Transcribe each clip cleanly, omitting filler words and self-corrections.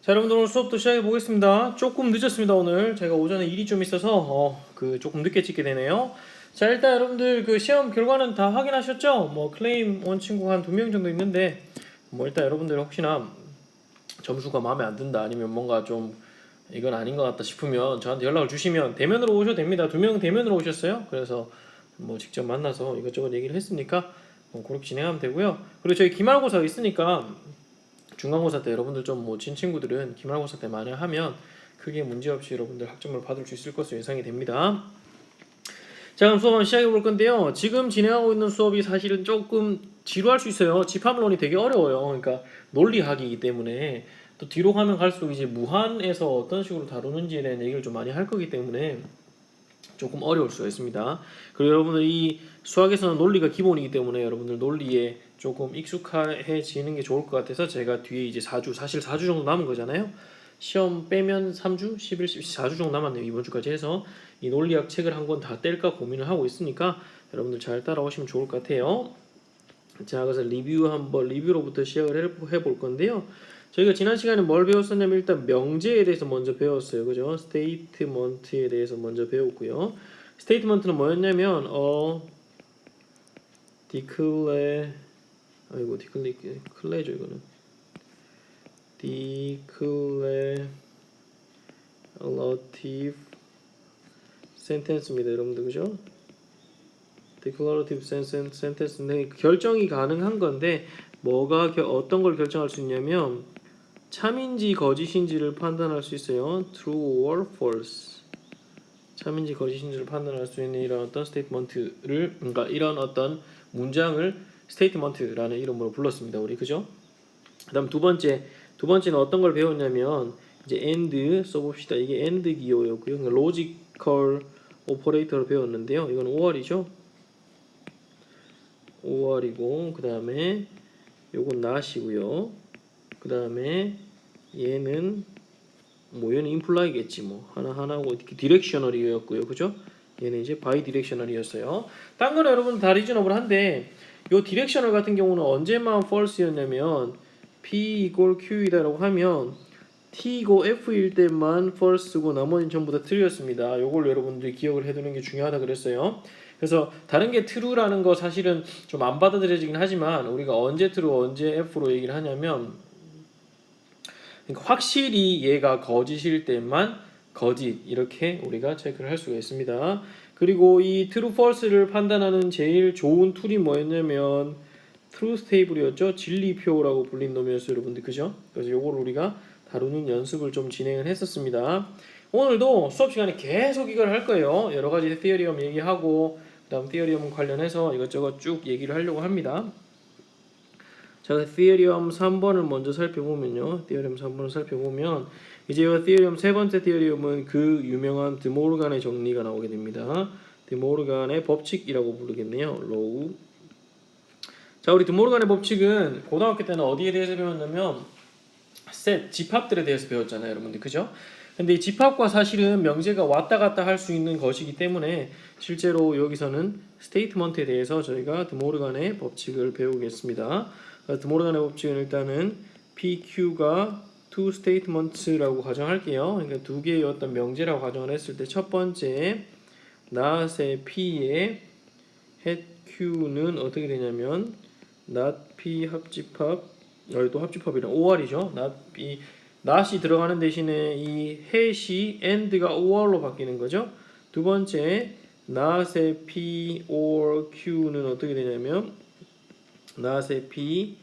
자, 여러분들 오늘 수업도 시작해 보겠습니다. 조금 늦었습니다. 오늘 제가 오전에 일이 좀 있어서 조금 늦게 찍게 되네요. 자, 일단 여러분들 그 시험 결과는 다 확인하셨죠? 뭐 클레임 온 친구가 한 2명 정도 있는데 뭐 일단 여러분들 혹시나 점수가 마음에 안 든다 아니면 뭔가 좀 이건 아닌 것 같다 싶으면 저한테 연락을 주시면 대면으로 오셔도 됩니다. 2명 대면으로 오셨어요. 그래서 뭐 직접 만나서 이것저것 얘기를 했으니까 그렇게 진행하면 되고요. 그리고 저희 기말고사 있으니까 중간고사 때 여러분들 좀 뭐 진 친구들은 기말고사 때 만약 하면 크게 문제없이 여러분들 학점을 받을 수 있을 것으로 예상이 됩니다. 자, 그럼 수업 한번 시작해 볼 건데요. 지금 진행하고 있는 수업이 사실은 조금 지루할 수 있어요. 집합론이 되게 어려워요. 그러니까 논리학이기 때문에 또 뒤로 가면 갈수록 이제 무한에서 어떤 식으로 다루는지에 대한 얘기를 좀 많이 할 거기 때문에 조금 어려울 수가 있습니다. 그리고 여러분들 이 수학에서는 논리가 기본이기 때문에 여러분들 논리에 조금 익숙해지는 게 좋을 것 같아서 제가 뒤에 이제 4주, 사실 4주 정도 남은 거잖아요. 시험 빼면 3주, 11, 4주 정도 남았네요. 이번 주까지 해서 이 논리학 책을 한 권 다 뗄까 고민을 하고 있으니까 여러분들 잘 따라오시면 좋을 것 같아요. 자, 그래서 리뷰로부터 시작을 해볼 건데요. 저희가 지난 시간에 뭘 배웠었냐면 일단 명제에 대해서 먼저 배웠어요. 그죠? 스테이트먼트에 대해서 먼저 배웠고요. 스테이트먼트는 뭐였냐면 디클레죠 이거는. 디클레러티브 센텐스입니다, 여러분들. 그죠? declarative sentence인데 결정이 가능한 건데 어떤 걸 결정할 수 있냐면 참인지 거짓인지를 판단할 수 있어요. true or false. 참인지 거짓인지를 판단할 수 있는 이런 어떤 스테이트먼트를 그러니까 이런 어떤 문장을 스테이트먼트라는 이름으로 불렀습니다. 우리 그죠? 그다음 두 번째는 어떤 걸 배웠냐면 이제 and 써봅시다. 이게 and 기호였고요. 그러니까 logical operator를 배웠는데요. 이건 or이죠. or이고 그 다음에 요건 not이고요. 그 다음에 얘는 얘는 imply겠지 뭐 하나하나고 directional이었고요. 그죠? 얘는 이제 bidirectional이었어요. 딴 거는 여러분 다 리즈너블한데 요 directional 같은 경우는 언제만 false였냐면 p equal q이다라고 하면 t고 f일 때만 false고 나머지는 전부 다 true였습니다. 요걸 여러분들이 기억을 해두는 게 중요하다 그랬어요. 그래서 다른 게 true라는 거 사실은 좀 안 받아들여지긴 하지만 우리가 언제 true 언제 f로 얘기를 하냐면 그러니까 확실히 얘가 거짓일 때만 거짓 이렇게 우리가 체크를 할 수가 있습니다. 그리고 이 true false를 판단하는 제일 좋은 툴이 뭐였냐면 truth table이었죠. 진리표라고 불린 놈이었어요, 여러분들. 그죠? 그래서 요걸 우리가 다루는 연습을 좀 진행을 했었습니다. 오늘도 수업 시간에 계속 이걸 할 거예요. 여러 가지 theorem 얘기하고 그다음 theorem 관련해서 이것저것 쭉 얘기를 하려고 합니다. 자, theorem 3번을 먼저 살펴보면요. theorem 3번을 살펴보면 이제 이 theorem 세 번째 theorem은 그 유명한 드모르간의 정리가 나오게 됩니다. 드모르간의 법칙이라고 부르겠네요. law. 자, 우리 드모르간의 법칙은 고등학교 때는 어디에 대해서 배웠냐면 집합들에 대해서 배웠잖아요, 여러분들. 그죠? 근데 이 집합과 사실은 명제가 왔다 갔다 할 수 있는 것이기 때문에 실제로 여기서는 스테이트먼트에 대해서 저희가 드모르간의 법칙을 배우겠습니다. 드모르간의 법칙은 일단은 PQ가 two statements라고 가정할게요. 그러니까 두 개의 어떤 명제라고 가정을 했을 때 첫 번째 not의 P의 hat Q는 어떻게 되냐면 not P 합집합 또 합집합이랑 OR이죠. not이 들어가는 대신에 이 hat이 and가 OR로 바뀌는 거죠. 두 번째 not의 P or Q는 어떻게 되냐면 not의 P,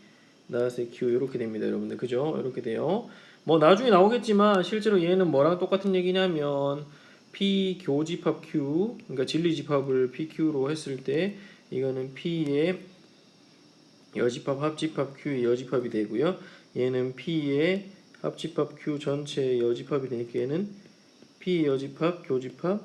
not의 Q 이렇게 됩니다, 여러분들. 그죠? 이렇게 돼요. 뭐 나중에 나오겠지만 실제로 얘는 뭐랑 똑같은 얘기냐면 P 교집합 Q, 그러니까 진리집합을 PQ로 했을 때 이거는 P의 여집합 합집합 Q의 여집합이 되고요. 얘는 P의 합집합 Q 전체의 여집합이 되니까 얘는 P의 여집합, 교집합,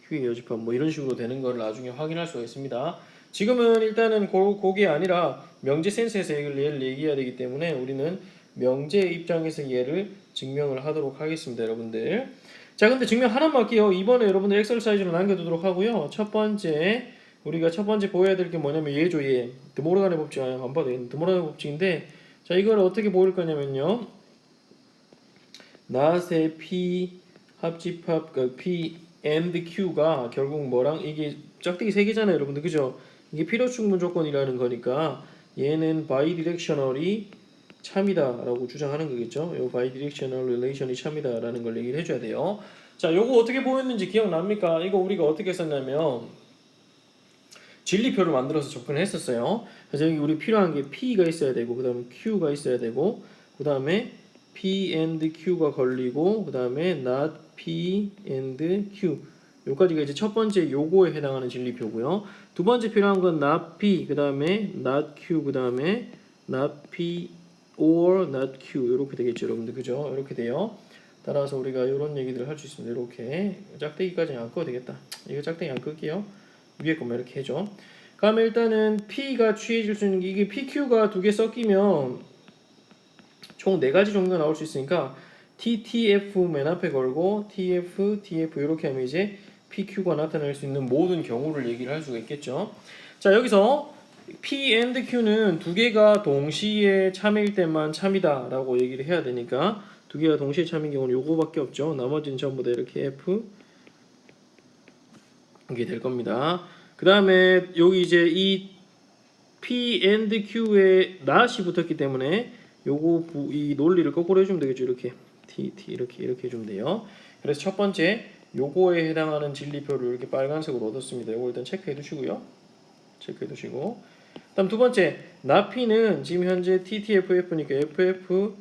Q의 여집합 뭐 이런 식으로 되는 걸 나중에 확인할 수가 있습니다. 지금은 일단은 그게 아니라 명제 센스에서 얘를 얘기해야 되기 때문에 우리는 명제 입장에서 얘를 증명을 하도록 하겠습니다, 여러분들. 자, 근데 증명 하나만 할게요. 이번에 여러분들 엑셀사이즈로 남겨두도록 하고요. 첫 번째 보여야 될 게 뭐냐면 얘죠, 얘. 드모르간의 법칙 안 봐도 되겠는데 드모르간의 법칙인데 자, 이걸 어떻게 보일 거냐면요. not의 P 합집합 그 P and Q가 결국 뭐랑 이게 짝대기 세 개잖아요, 여러분들. 그죠? 이게 필요 충분 조건이라는 거니까 얘는 bidirectional이 참이다라고 주장하는 거겠죠. 요 bidirectional relation이 참이다라는 걸 얘기를 해줘야 돼요. 자, 요거 어떻게 보였는지 기억납니까? 이거 우리가 어떻게 썼냐면 진리표를 만들어서 접근을 했었어요. 그래서 여기 우리 필요한 게 P가 있어야 되고, 그 다음에 Q가 있어야 되고, 그 다음에 P and Q가 걸리고, 그 다음에 not P and Q. 요까지가 이제 첫 번째 요거에 해당하는 진리표고요. 두 번째 필요한 건 not P, 그 다음에 not Q, 그 다음에 not P or not Q. 이렇게 되겠죠, 여러분들. 그죠? 이렇게 돼요. 따라서 우리가 이런 얘기들을 할 수 있습니다. 이렇게 짝대기까지는 안 꺼도 되겠다. 이거 짝대기 안 끌게요. 위에 것만 이렇게 해줘. 그러면 일단은 P가 취해질 수 있는 게 이게 PQ가 두 개 섞이면 총 4가지 정도 나올 수 있으니까 TTF 맨 앞에 걸고 TF, TF 이렇게 하면 이제 PQ가 나타날 수 있는 모든 경우를 얘기를 할 수가 있겠죠. 자, 여기서 P and Q는 두 개가 동시에 참일 때만 참이다 라고 얘기를 해야 되니까 두 개가 동시에 참인 경우는 요거밖에 없죠. 나머지는 전부 다 이렇게 F 이게 될 겁니다. 그 다음에 여기 이제 이 P and Q에 not이 붙었기 때문에 요거 이 논리를 거꾸로 해주면 되겠죠. 이렇게 T 이렇게 해주면 돼요. 그래서 첫 번째 요거에 해당하는 진리표를 이렇게 빨간색으로 얻었습니다. 요거 일단 체크해 두시고요. 체크해 두시고 다음 두 번째 not P는 지금 현재 TTFF니까 FF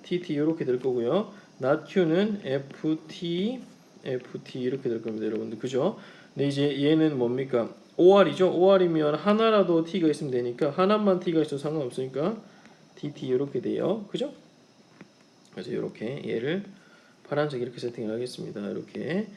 TT 이렇게 될 거고요. not Q는 FT 이렇게 될 겁니다, 여러분들. 그죠? 근데 이제 얘는 뭡니까? OR이죠. OR이면 하나라도 T가 있으면 되니까 하나만 T가 있어도 상관없으니까 TT 이렇게 돼요. 그죠? 그래서 이렇게 얘를 파란색 이렇게 세팅을 하겠습니다. 이렇게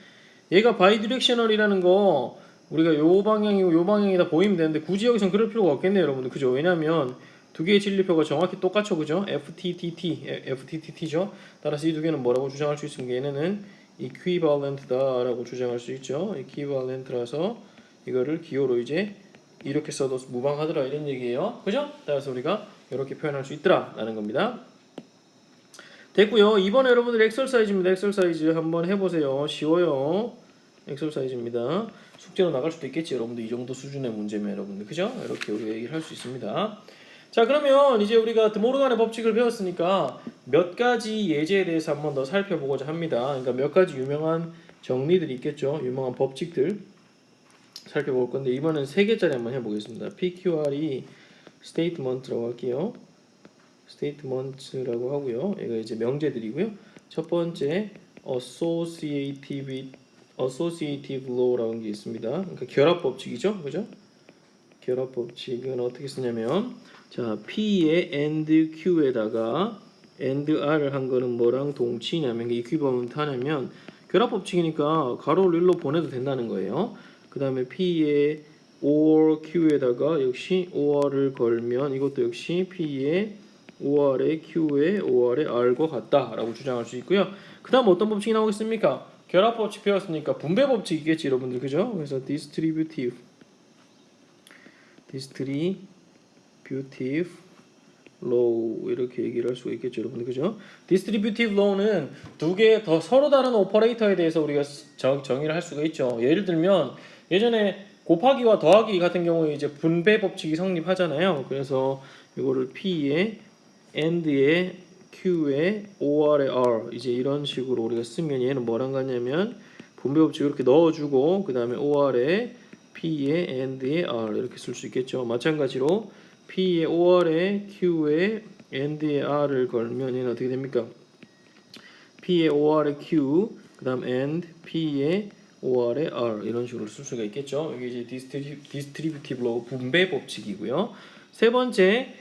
얘가 바이디렉셔널이라는 거 우리가 요 방향이고 요 방향이다 보이면 되는데 굳이 여기선 그럴 필요가 없겠네요, 여러분들. 그죠? 왜냐면 두 개의 진리표가 정확히 똑같죠, 그죠? FTTT죠. 따라서 이 두 개는 뭐라고 주장할 수 있습니까? 얘네는 equivalent다라고 주장할 수 있죠. equivalent라서 이거를 기호로 이제 이렇게 써도 무방하더라 이런 얘기예요. 그죠? 따라서 우리가 이렇게 표현할 수 있더라라는 겁니다. 됐고요. 이번에 여러분들 엑설사이즈입니다. 엑설사이즈 한번 해보세요. 쉬워요. 엑설사이즈입니다. 숙제로 나갈 수도 있겠지, 여러분들. 이 정도 수준의 문제면 여러분들. 그죠? 이렇게 우리가 얘기를 할 수 있습니다. 자, 그러면 이제 우리가 드모르간의 법칙을 배웠으니까 몇 가지 예제에 대해서 한번 더 살펴보고자 합니다. 그러니까 몇 가지 유명한 정리들이 있겠죠. 유명한 법칙들 살펴볼 건데 이번엔 3개짜리 한번 해보겠습니다. PQR이 statement라고 할게요. statements라고 하고요. 이거 이제 명제들이고요. 첫 번째 associative law라는 게 있습니다. 그러니까 결합 법칙이죠, 그죠? 결합 법칙은 어떻게 쓰냐면, 자 P의 and Q에다가 and R을 한 거는 뭐랑 동치냐면 equivalent 하냐면 결합 법칙이니까 가로를 일로 보내도 된다는 거예요. 그 다음에 P의 or Q에다가 역시 or를 걸면 이것도 역시 P의 OR의 Q의 OR의 R과 같다라고 주장할 수 있고요. 그 다음 어떤 법칙이 나오겠습니까? 결합 법칙 배웠으니까 분배 법칙이겠지, 여러분들. 그죠? 그래서 distributive law 이렇게 얘기를 할 수가 있겠죠, 여러분들. 그죠? distributive law는 두 개 더 서로 다른 오퍼레이터에 대해서 우리가 정의를 할 수가 있죠. 예를 들면 예전에 곱하기와 더하기 같은 경우에 이제 분배 법칙이 성립하잖아요. 그래서 이거를 P에 and에 Q에 OR에 R 이제 이런 식으로 우리가 쓰면 얘는 뭐랑 같냐면 분배 법칙 이렇게 넣어주고 그 다음에 OR에 P에 and에 R 이렇게 쓸 수 있겠죠. 마찬가지로 P에 OR에 Q에 and에 R을 걸면 얘는 어떻게 됩니까? P에 OR에 Q 그 다음 and P에 OR에 R 이런 식으로 쓸 수가 있겠죠. 이게 이제 distributive law 분배 법칙이고요. 세 번째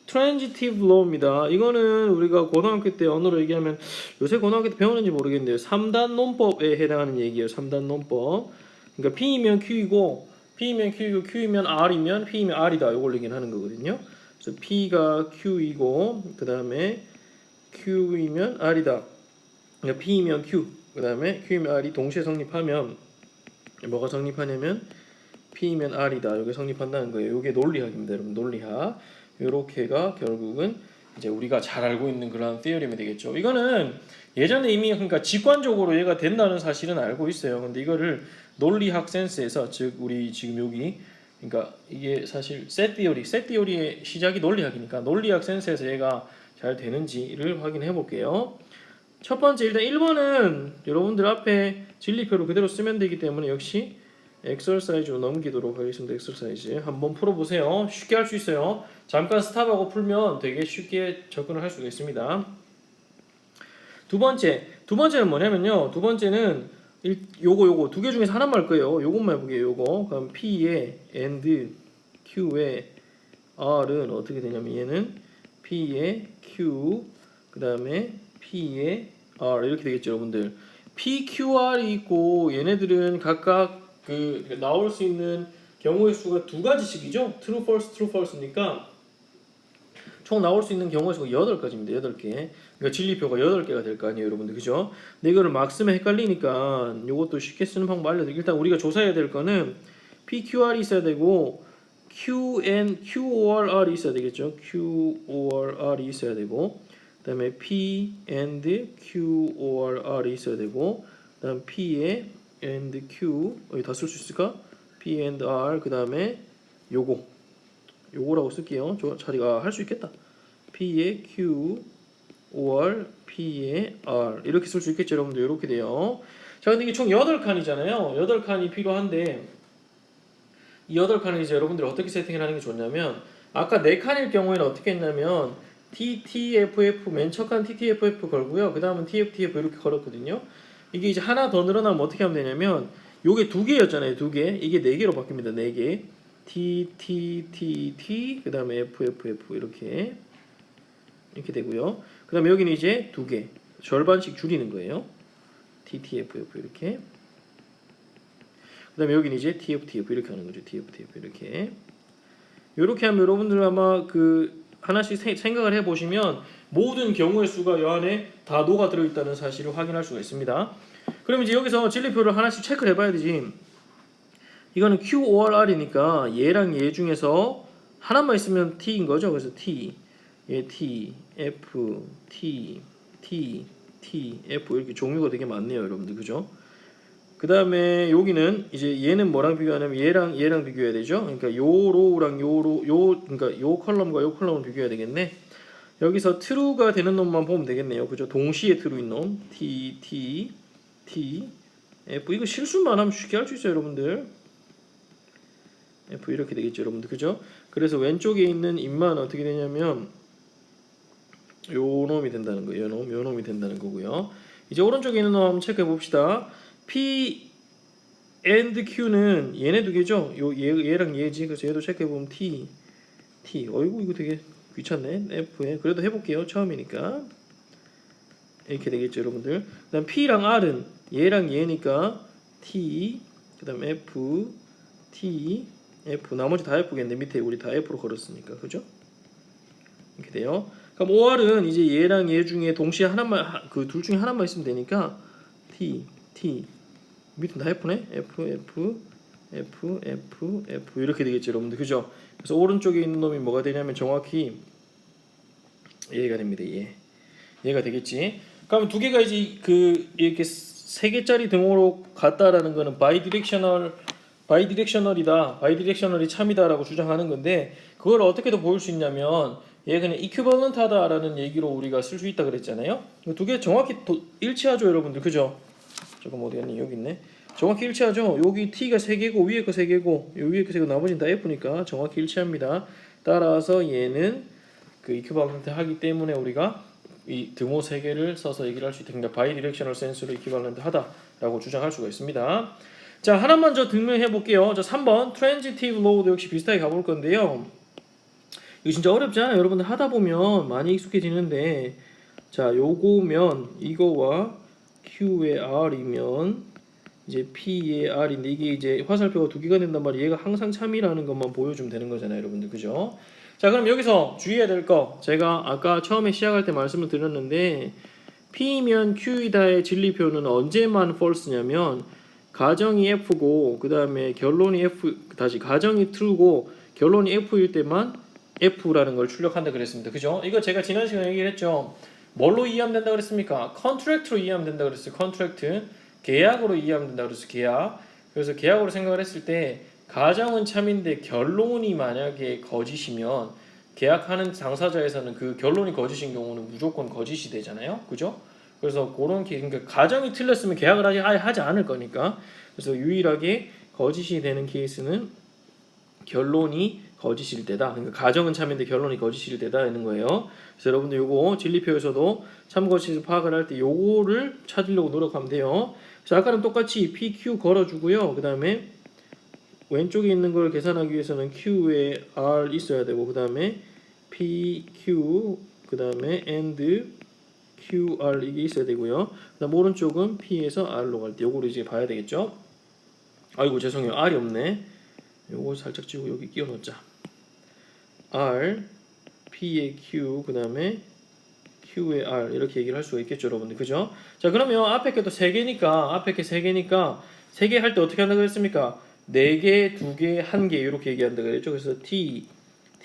transitive law입니다. 이거는 우리가 고등학교 때 언어로 얘기하면 요새 고등학교 때 배우는지 모르겠는데요. 3단 논법에 해당하는 얘기예요. 3단 논법. 그러니까 P이면 Q이고 Q이면 R이면 P이면 R이다. 이걸 얘기는 하는 거거든요. 그래서 P가 Q이고 그 다음에 Q이면 R이다. 그러니까 P이면 Q 그 다음에 Q이면 R이 동시에 성립하면 뭐가 성립하냐면 P이면 R이다. 이게 성립한다는 거예요. 이게 논리학입니다, 여러분. 논리학. 요렇게가 결국은 이제 우리가 잘 알고 있는 그런 theorem이 되겠죠. 이거는 예전에 이미 그러니까 직관적으로 얘가 된다는 사실은 알고 있어요. 근데 이거를 논리학 센스에서 즉 우리 지금 여기 그러니까 이게 사실 set theory의 시작이 논리학이니까 논리학 센스에서 얘가 잘 되는지를 확인해 볼게요. 첫 번째 일단 1번은 여러분들 앞에 진리표를 그대로 쓰면 되기 때문에 역시 엑서사이즈로 넘기도록 하겠습니다. 엑서사이즈 한번 풀어보세요. 쉽게 할 수 있어요. 잠깐 스탑하고 풀면 되게 쉽게 접근을 할 수가 있습니다. 두 번째는 뭐냐면요. 두 번째는 요거 두 개 중에서 하나만 할 거예요. 요것만 해보게요. 요거 그럼 P에 and Q에 R은 어떻게 되냐면 얘는 P에 Q 그 다음에 P에 R 이렇게 되겠죠, 여러분들. P, Q, R이 있고 얘네들은 각각 그 나올 수 있는 경우의 수가 두 가지씩이죠. true, false니까 총 나올 수 있는 경우의 수가 8가지입니다. 8개. 그러니까 진리표가 8개가 될 거 아니에요, 여러분들. 그죠? 근데 이거를 막 쓰면 헷갈리니까 이것도 쉽게 쓰는 방법 알려드릴게요. 일단 우리가 조사해야 될 거는 PQR이 있어야 되고 QORR이 있어야 되겠죠. QORR이 있어야 되고 그 다음에 P and QORR이 있어야 되고 그 다음 P에 and Q 여기 다 쓸 수 있을까? P and R 그 다음에 요거라고 쓸게요. 저 자리가 할 수 있겠다. P에 Q, OR, P에 R 이렇게 쓸 수 있겠죠, 여러분들. 이렇게 돼요. 자, 근데 이게 총 8칸이잖아요. 8칸이 필요한데 이 8칸을 이제 여러분들이 어떻게 세팅을 하는 게 좋냐면 아까 4칸일 경우에는 어떻게 했냐면 TTFF 맨 첫 칸 TTFF 걸고요. 그 다음은 TFTF 이렇게 걸었거든요. 이게 이제 하나 더 늘어나면 어떻게 하면 되냐면 요게 2개였잖아요. 2개. 이게 4개로 바뀝니다. 4개. T, T, T, T, 그 다음에 F, F, F 이렇게 되고요. 그 다음에 여기는 이제 2개 절반씩 줄이는 거예요. T, T, F, F 이렇게. 그 다음에 여기는 이제 T, F, T, F 이렇게 하는 거죠. T, F, T, F 이렇게 하면 여러분들 아마 그 하나씩 생각을 해보시면 모든 경우의 수가 이 안에 다 녹아 들어있다는 사실을 확인할 수가 있습니다. 그럼 이제 여기서 진리표를 하나씩 체크를 해봐야 되지. 이거는 Q, O, R, R이니까 얘랑 얘 중에서 하나만 있으면 T인 거죠. 그래서 T, 얘 T, F, T, T, T, F 이렇게 종류가 되게 많네요, 여러분들. 그죠? 그 다음에 여기는 이제 얘는 뭐랑 비교하냐면 얘랑 비교해야 되죠. 그러니까 요 로우랑 그러니까 요 컬럼과 요 컬럼을 비교해야 되겠네. 여기서 true가 되는 놈만 보면 되겠네요. 그죠? 동시에 true인 놈 T, T, T, F 이거 실수만 하면 쉽게 할 수 있어요, 여러분들. F 이렇게 되겠죠, 여러분들. 그죠? 그래서 왼쪽에 있는 입만 어떻게 되냐면 요 놈이 된다는 거예요. 요 놈이 된다는 거고요. 이제 오른쪽에 있는 놈 한번 체크해 봅시다. P and Q는 얘네 두 개죠. 얘랑 얘지. 그래서 얘도 체크해 보면 T. 어이구 이거 되게 귀찮네. F에 그래도 해볼게요. 처음이니까 이렇게 되겠죠, 여러분들. 그다음 P랑 R은 얘랑 얘니까 T. 그다음 F, T, F. 나머지 다 F겠네. 밑에 우리 다 F로 걸었으니까, 그죠? 이렇게 돼요. 그럼 OR은 이제 얘랑 얘 중에 동시에 하나만 그 둘 중에 하나만 있으면 되니까 T. 밑에 다 F네. F 이렇게 되겠죠, 여러분들. 그죠? 그래서 오른쪽에 있는 놈이 뭐가 되냐면 정확히 얘가 됩니다. 얘가 되겠지. 그러면 두 개가 이제 그 이렇게 3개짜리 등호로 같다라는 거는 바이디렉셔널이 참이다라고 주장하는 건데 그걸 어떻게 더 보일 수 있냐면 얘 그냥 이퀴벌런트하다라는 얘기로 우리가 쓸 수 있다 그랬잖아요. 두 개 정확히 일치하죠, 여러분들. 그죠? 조금 어디 갔니? 여기 있네. 정확히 일치하죠. 여기 T가 3개고 위에 거 3개고 요 위에 거 3개고 나머지는 다 F니까 정확히 일치합니다. 따라서 얘는 그 이퀴벌런트 하기 때문에 우리가 이 등호 3개를 써서 얘기를 할 수 있다. 그러니까 바이디렉셔널 센스로 이퀴벌런트 하다라고 주장할 수가 있습니다. 자, 하나만 저 증명해 볼게요. 자, 3번 트랜지티브 로우도 역시 비슷하게 가볼 건데요. 이거 진짜 어렵지 않아요? 여러분들 하다 보면 많이 익숙해지는데 자, 요거면 이거와 Q의 R이면 이제 P의 R인데 이게 이제 화살표가 2개가 된단 말이에요. 얘가 항상 참이라는 것만 보여주면 되는 거잖아요, 여러분들. 그죠? 자, 그럼 여기서 주의해야 될 거 제가 아까 처음에 시작할 때 말씀을 드렸는데 P면 Q이다의 진리표는 언제만 false냐면 가정이 F고 그 다음에 결론이 F 다시 가정이 true고 결론이 F일 때만 F라는 걸 출력한다 그랬습니다. 그죠? 이거 제가 지난 시간에 얘기를 했죠. 뭘로 이해하면 된다 그랬습니까? 컨트랙트로 이해하면 된다 그랬어요. 컨트랙트. 계약으로 이해하면 된다 그랬어요. 계약. 그래서 계약으로 생각을 했을 때 가정은 참인데 결론이 만약에 거짓이면 계약하는 당사자에서는 그 결론이 거짓인 경우는 무조건 거짓이 되잖아요. 그죠? 그래서 그런 그러니까 가정이 틀렸으면 계약을 아예 하지 않을 거니까. 그래서 유일하게 거짓이 되는 케이스는 결론이 거짓일 때다. 그러니까 가정은 참인데 결론이 거짓일 때다 있는 거예요. 그래서 여러분들 요거 진리표에서도 참거짓을 파악을 할 때 요거를 찾으려고 노력하면 돼요. 자, 아까랑 똑같이 PQ 걸어주고요. 그 다음에 왼쪽에 있는 걸 계산하기 위해서는 Q에 R 있어야 되고 그 다음에 PQ 그 다음에 AND QR 이게 있어야 되고요. 그 다음 오른쪽은 P에서 R로 갈 때 요거를 이제 봐야 되겠죠. 아이고 죄송해요. R이 없네. 요거 살짝 지우고 여기 끼워 넣자. R, P에 Q, 그 다음에 Q에 R 이렇게 얘기를 할 수가 있겠죠, 여러분들. 그죠? 자, 그러면 앞에 게 또 3개니까 앞에 게 3개니까 3개 할 때 어떻게 한다고 했습니까? 4개, 2개, 1개 이렇게 얘기한다 그랬죠. 그래서 T,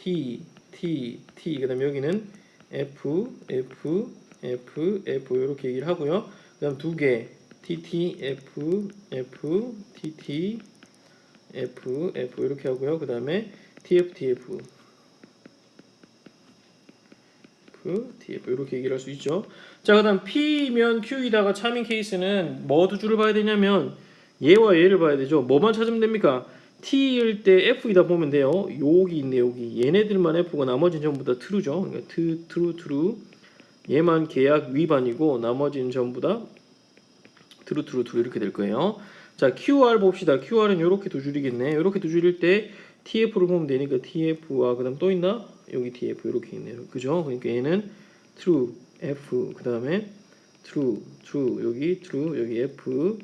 그 다음에 여기는 F, F, F, F 이렇게 얘기를 하고요. 그 다음 2개, TT, F, F, TT, F, F 이렇게 하고요. 그 다음에 TF, TF, F, TF 이렇게 얘기를 할 수 있죠. 자, 그 다음 P면 Q이다가 참인 케이스는 뭐 두 줄을 봐야 되냐면 얘와 얘를 봐야 되죠. 뭐만 찾으면 됩니까? T일 때 F이다 보면 돼요. 여기 있네, 여기. 얘네들만 F고 나머지는 전부 다 true죠. 그러니까 true. 얘만 계약 위반이고 나머지는 전부 다 true 이렇게 될 거예요. 자, QR 봅시다. QR은 이렇게 두 줄이겠네. 이렇게 두 줄일 때 TF를 보면 되니까 TF와 그다음 또 있나? 여기 TF 이렇게 있네요. 그죠? 그러니까 얘는 true F 그다음에 true 여기 true 여기 F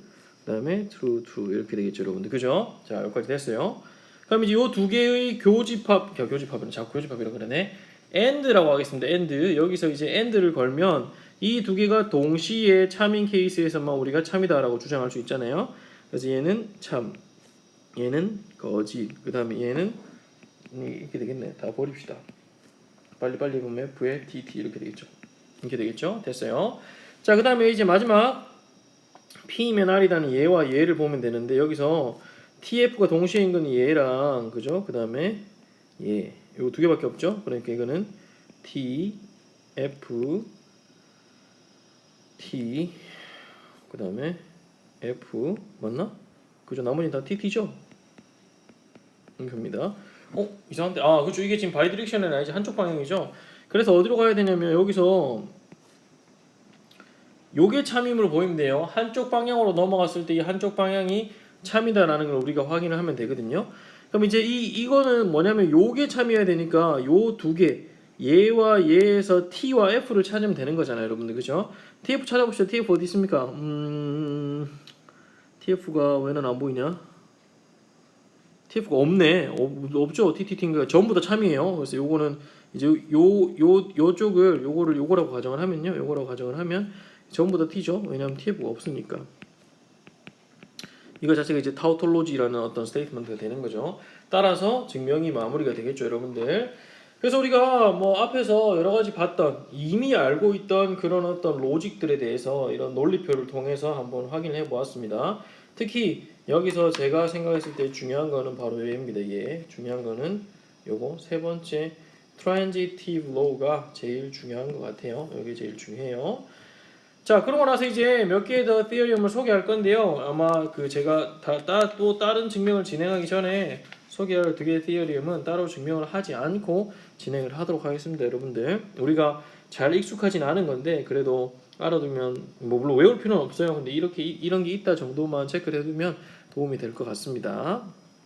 그다음에 true 이렇게 되겠죠, 여러분들. 그죠? 자, 여기까지 됐어요. 그럼 이제 이 두 개의 교집합은 자꾸 교집합이라고 그러네. AND라고 하겠습니다. AND 여기서 이제 AND를 걸면 이 두 개가 동시에 참인 케이스에서만 우리가 참이다라고 주장할 수 있잖아요. 그래서 얘는 참, 얘는 거짓, 그 다음에 얘는 이렇게 되겠네. 다 버립시다. 빨리 보면 F에 TT 이렇게 되겠죠. 이렇게 되겠죠. 됐어요. 자, 그 다음에 이제 마지막 P면 R이라는 얘와 얘를 보면 되는데 여기서 TF가 동시에 있는 건 얘랑 그죠? 그 다음에 얘 이거 두 개밖에 없죠. 그러니까 이거는 T, F, T 그 다음에 F 맞나? 그죠? 나머지는 다 TT죠? 이겁니다. 이상한데? 아, 그렇죠. 이게 지금 바이디렉션은 아니지 한쪽 방향이죠. 그래서 어디로 가야 되냐면 여기서 요게 참임으로 보이면 돼요. 한쪽 방향으로 넘어갔을 때 이 한쪽 방향이 참이다라는 걸 우리가 확인을 하면 되거든요. 그럼 이제 이거는 뭐냐면 요게 참이어야 되니까 요 두 개 얘와 얘에서 T와 F를 찾으면 되는 거잖아요, 여러분들. 그죠? TF 찾아봅시다. TF 어디 있습니까? TF가 왜는 안 보이냐? TF가 없네. 없죠. TTT인가 전부 다 참이에요. 그래서 요거는 이제 요거라고 가정을 하면요. 요거라고 가정을 하면 전부 다 T죠. 왜냐하면 TF가 없으니까. 이거 자체가 이제 타우톨로지라는 어떤 스테이트먼트가 되는 거죠. 따라서 증명이 마무리가 되겠죠, 여러분들. 그래서 우리가 뭐 앞에서 여러 가지 봤던 이미 알고 있던 그런 어떤 로직들에 대해서 이런 논리표를 통해서 한번 확인해 보았습니다. 특히 여기서 제가 생각했을 때 중요한 거는 바로 얘입니다. 얘 중요한 거는 요거 세 번째 transitive law가 제일 중요한 것 같아요. 여기 제일 중요해요. 자, 그러고 나서 이제 몇 개의 더 theorem을 소개할 건데요. 아마 그 제가 또 다른 증명을 진행하기 전에 소개할 두 개의 theorem은 따로 증명을 하지 않고 진행을 하도록 하겠습니다, 여러분들. 우리가 잘 익숙하진 않은 건데 그래도 알아두면 뭐 물론 외울 필요는 없어요. 근데 이런 게 있다 정도만 체크를 해두면 도움이 될 것 같습니다.